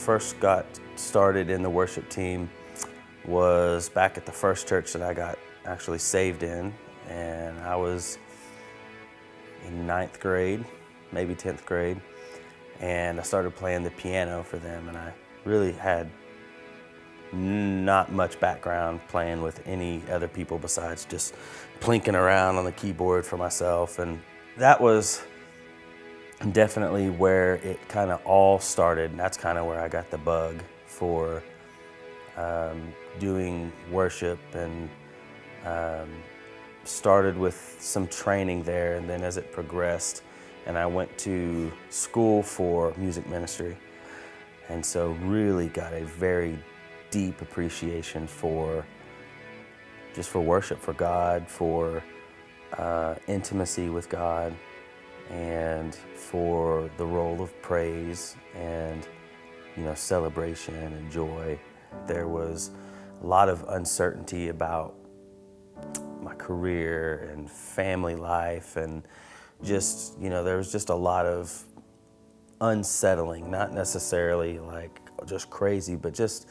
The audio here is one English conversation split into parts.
first got started in the worship team was back at the first church that I got actually saved in, and I was in 9th grade, maybe 10th grade, and I started playing the piano for them, and I really had not much background playing with any other people besides just plinking around on the keyboard for myself, and that was definitely where it kind of all started, and that's kind of where I got the bug for doing worship, and started with some training there, and then as it progressed, and I went to school for music ministry, and so really got a very deep appreciation for worship, for God, for intimacy with God, and for the role of praise and celebration and joy. There was a lot of uncertainty about my career and family life, and just there was just a lot of unsettling, not necessarily like just crazy, but just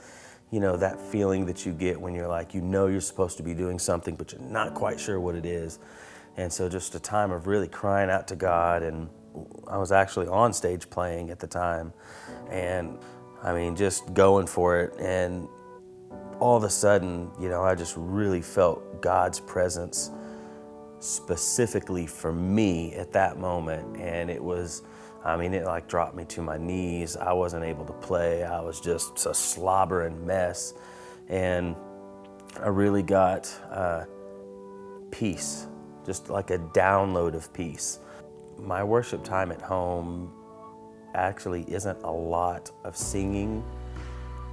that feeling that you get when you're like, you're supposed to be doing something, but you're not quite sure what it is. And so just a time of really crying out to God, and I was actually on stage playing at the time, and just going for it, and all of a sudden, I just really felt God's presence specifically for me at that moment, and it was, it like dropped me to my knees. I wasn't able to play. I was just a slobbering mess, and I really got peace, just like a download of peace. My worship time at home actually isn't a lot of singing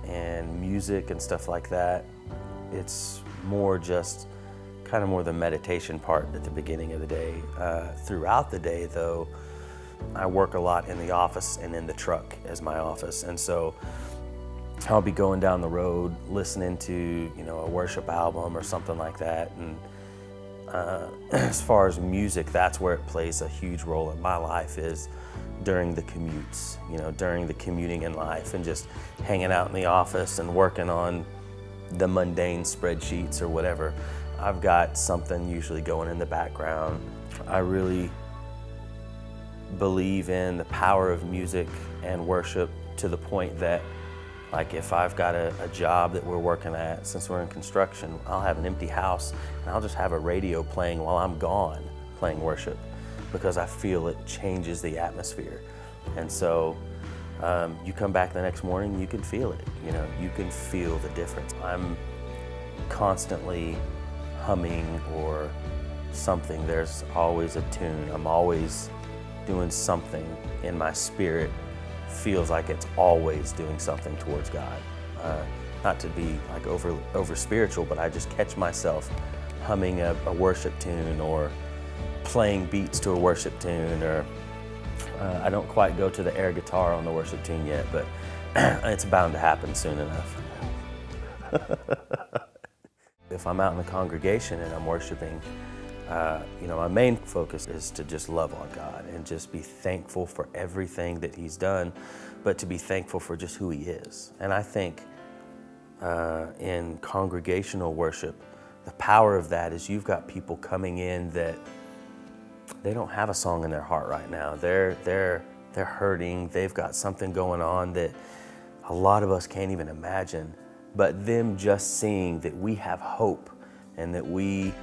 and music and stuff like that. It's more just kind of more the meditation part at the beginning of the day. Throughout the day, though, I work a lot in the office and in the truck as my office, and so I'll be going down the road listening to a worship album or something like that, and as far as music, that's where it plays a huge role in my life, is during the commutes, during the commuting in life, and just hanging out in the office and working on the mundane spreadsheets or whatever. I've got something usually going in the background. I really believe in the power of music and worship to the point that, like, if I've got a job that we're working at, since we're in construction, I'll have an empty house and I'll just have a radio playing while I'm gone playing worship, because I feel it changes the atmosphere. And so you come back the next morning, you can feel it, you can feel the difference. I'm constantly humming or something. There's always a tune. I'm always doing something in my spirit. Feels like it's always doing something towards God. Not to be like over spiritual, but I just catch myself humming a worship tune or playing beats to a worship tune, or I don't quite go to the air guitar on the worship tune yet, but it's bound to happen soon enough. If I'm out in the congregation and I'm worshiping, my main focus is to just love on God and just be thankful for everything that He's done, but to be thankful for just who He is. And I think in congregational worship, the power of that is you've got people coming in that they don't have a song in their heart right now. They're hurting. They've got something going on that a lot of us can't even imagine. But them just seeing that we have hope and that we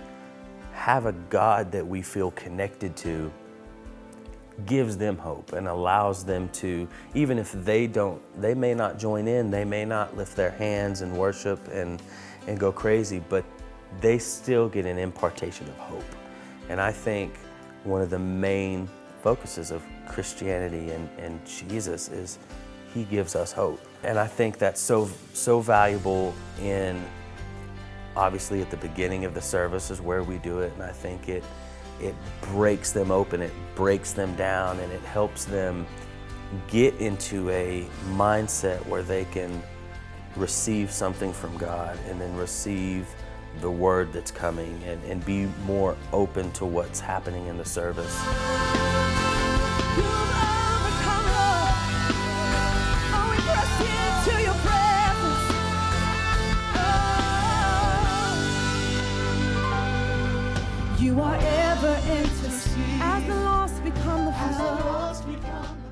have a God that we feel connected to gives them hope and allows them to, even if they may not join in, they may not lift their hands and worship and go crazy, but they still get an impartation of hope. And I think one of the main focuses of Christianity and Jesus is He gives us hope. And I think that's so valuable in, obviously at the beginning of the service is where we do it, and I think it breaks them open, it breaks them down, and it helps them get into a mindset where they can receive something from God and then receive the word that's coming and be more open to what's happening in the service. You've overcome, Lord. Oh, we press in. You are ever interceding as the lost become the As the found. lost become